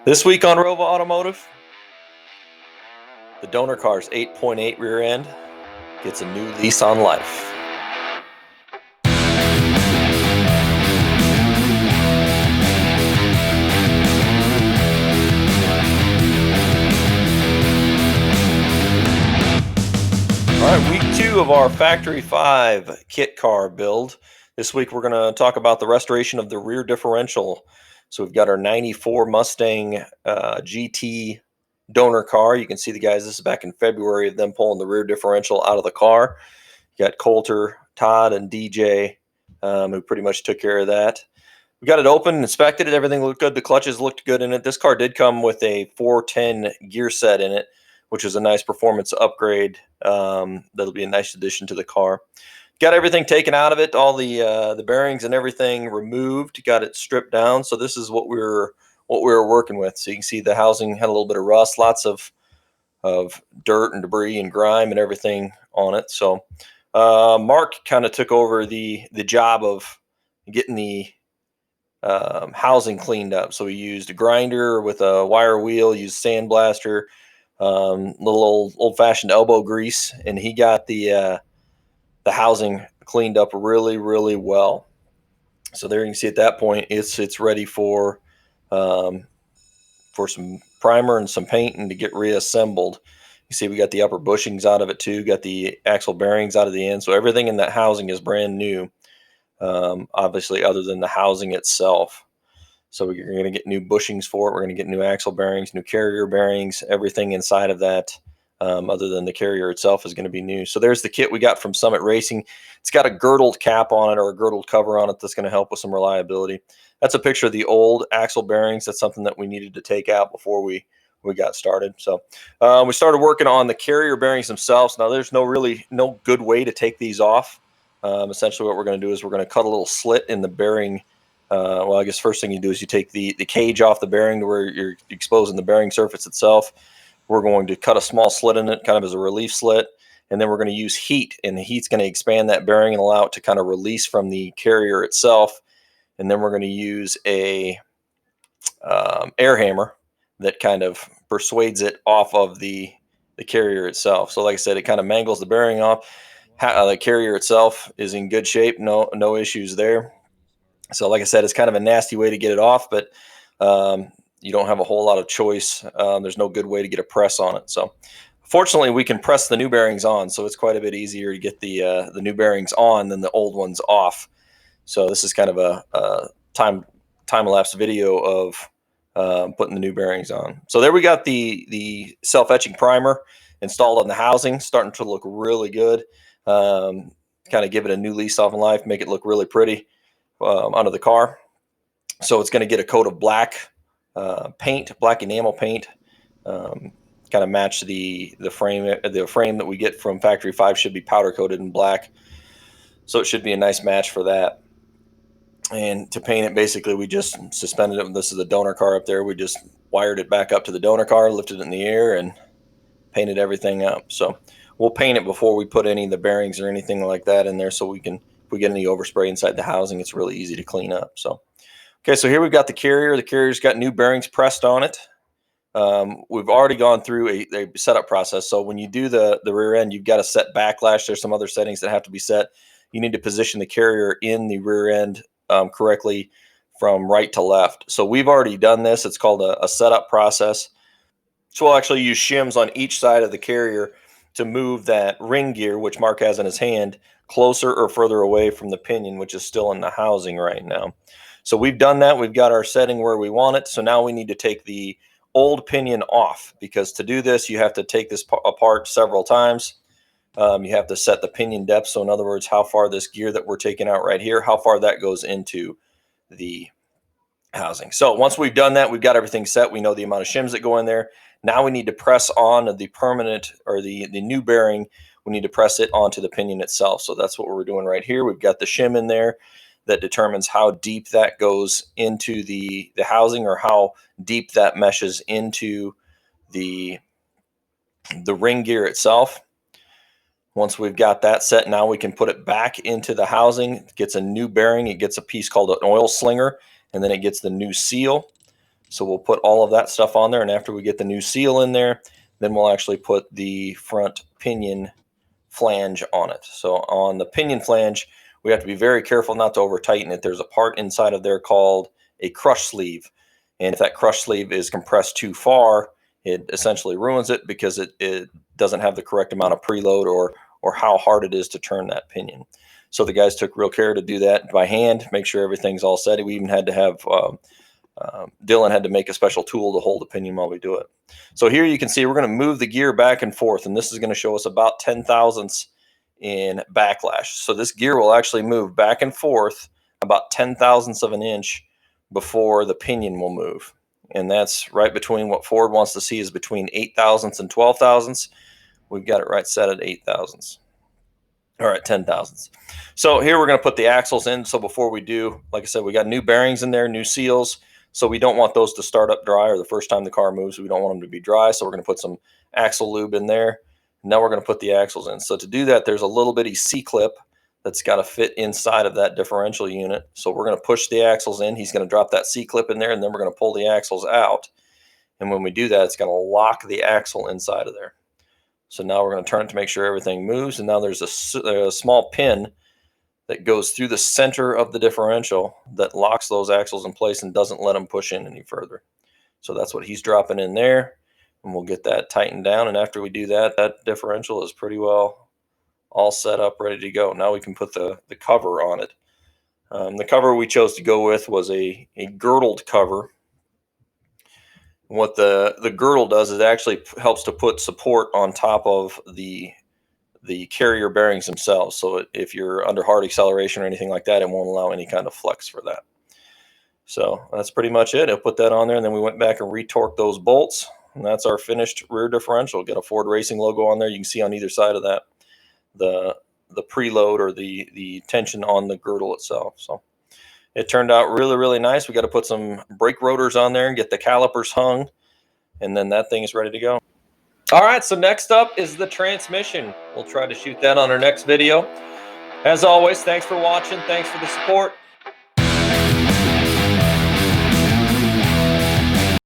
This week on Rovo Automotive, the donor car's 8.8 rear end gets a new lease on life. All right, week 2 of our Factory 5 kit car build. This week we're going to talk about the restoration of the rear differential. So we've got our 94 Mustang GT donor car. You can see the guys, this is back in February of them pulling the rear differential out of the car. You got Coulter, Todd, and DJ who pretty much took care of that. We got it open, inspected it, everything looked good. The clutches looked good in it. This car did come with a 410 gear set in it, which is a nice performance upgrade. That'll be a nice addition to the car. Got everything taken out of it, all the bearings and everything removed. Got it stripped down. So this is what we were working with. So you can see the housing had a little bit of rust, lots of dirt and debris and grime and everything on it. So Mark kind of took over the job of getting the housing cleaned up. So we used a grinder with a wire wheel, used sandblaster, little old-fashioned elbow grease, and he got the housing cleaned up really, really well. So there you can see at that point it's ready for some primer and some paint and to get reassembled. You see we got the upper bushings out of it too, got the axle bearings out of the end. So everything in that housing is brand new, obviously other than the housing itself. So we're going to get new bushings for it. We're going to get new axle bearings, new carrier bearings, everything inside of that, other than the carrier itself, is going to be new. So there's the kit we got from Summit Racing. It's got a girdled cap on it, or a girdled cover on it, that's going to help with some reliability. That's a picture of the old axle bearings. That's something that we needed to take out before we got started. So we started working on the carrier bearings themselves. Now there's no good way to take these off. Essentially what we're going to do is we're going to cut a little slit in the bearing. Well, I guess first thing you do is you take the cage off the bearing to where you're exposing the bearing surface itself. We're going to cut a small slit in it, kind of as a relief slit, and then we're going to use heat, and the heat's going to expand that bearing and allow it to kind of release from the carrier itself. And then we're going to use a air hammer that kind of persuades it off of the carrier itself. So like I said, it kind of mangles the bearing off. The carrier itself is in good shape, no issues there. So like I said, it's kind of a nasty way to get it off, but you don't have a whole lot of choice. There's no good way to get a press on it. So fortunately, we can press the new bearings on, so it's quite a bit easier to get the new bearings on than the old ones off. So this is kind of a time-lapse video of putting the new bearings on. So there we got the self-etching primer installed on the housing, starting to look really good. Kind of give it a new lease on life, make it look really pretty under the car. So it's going to get a coat of black paint, black enamel paint, kind of match the frame. The frame that we get from Factory 5 should be powder coated in black, so it should be a nice match for that. And to paint it, basically we just suspended it. This is the donor car up there. We just wired it back up to the donor car, lifted it in the air, and painted everything up. So we'll paint it before we put any of the bearings or anything like that in there, so we can, if we get any overspray inside the housing, it's really easy to clean up. So okay, so here we've got the carrier. The carrier's got new bearings pressed on it. We've already gone through a setup process. So when you do the rear end, you've got to set backlash. There's some other settings that have to be set. You need to position the carrier in the rear end correctly from right to left. So we've already done this. It's called a setup process. So we'll actually use shims on each side of the carrier to move that ring gear, which Mark has in his hand, closer or further away from the pinion, which is still in the housing right now. So we've done that. We've got our setting where we want it. So now we need to take the old pinion off, because to do this, you have to take this apart several times. You have to set the pinion depth. So in other words, how far this gear that we're taking out right here, how far that goes into the housing. So once we've done that, we've got everything set. We know the amount of shims that go in there. Now we need to press on the permanent, or the new bearing. We need to press it onto the pinion itself. So that's what we're doing right here. We've got the shim in there that determines how deep that goes into the housing, or how deep that meshes into the ring gear itself. Once we've got that set, now we can put it back into the housing. It gets a new bearing. It gets a piece called an oil slinger, and then it gets the new seal. So we'll put all of that stuff on there, and after we get the new seal in there, then we'll actually put the front pinion flange on it. So on the pinion flange, we have to be very careful not to over tighten it. There's a part inside of there called a crush sleeve, and if that crush sleeve is compressed too far, it essentially ruins it because it doesn't have the correct amount of preload or how hard it is to turn that pinion. So the guys took real care to do that by hand, make sure everything's all set. We even had to have Dylan had to make a special tool to hold the pinion while we do it. So here you can see we're going to move the gear back and forth, and this is going to show us about 10 thousandths in backlash. So this gear will actually move back and forth about 10 thousandths of an inch before the pinion will move. And that's right between what Ford wants to see is between 8 thousandths and 12 thousandths. We've got it right set at 8 thousandths. All right, 10 thousandths. So here we're going to put the axles in. So before we do, like I said, we got new bearings in there, new seals. So we don't want those to start up dry, or the first time the car moves, we don't want them to be dry. So we're going to put some axle lube in there. Now we're going to put the axles in. So to do that, there's a little bitty C-clip that's got to fit inside of that differential unit. So we're going to push the axles in. He's going to drop that C-clip in there, and then we're going to pull the axles out. And when we do that, it's going to lock the axle inside of there. So now we're going to turn it to make sure everything moves. And now there's a small pin that goes through the center of the differential that locks those axles in place and doesn't let them push in any further. So that's what he's dropping in there, and we'll get that tightened down. And after we do that, that differential is pretty well all set up, ready to go. Now we can put the cover on it. The cover we chose to go with was a girdled cover. What the girdle does is it actually helps to put support on top of the carrier bearings themselves. So if you're under hard acceleration or anything like that, it won't allow any kind of flex for that. So that's pretty much it. I'll put that on there, and then we went back and retorqued those bolts, and that's our finished rear differential. Got a Ford Racing logo on there. You can see on either side of that the preload or the tension on the girdle itself. So it turned out really, really nice. We got to put some brake rotors on there and get the calipers hung, and then that thing is ready to go. All right, so next up is the transmission. We'll try to shoot that on our next video. As always, thanks for watching. Thanks for the support.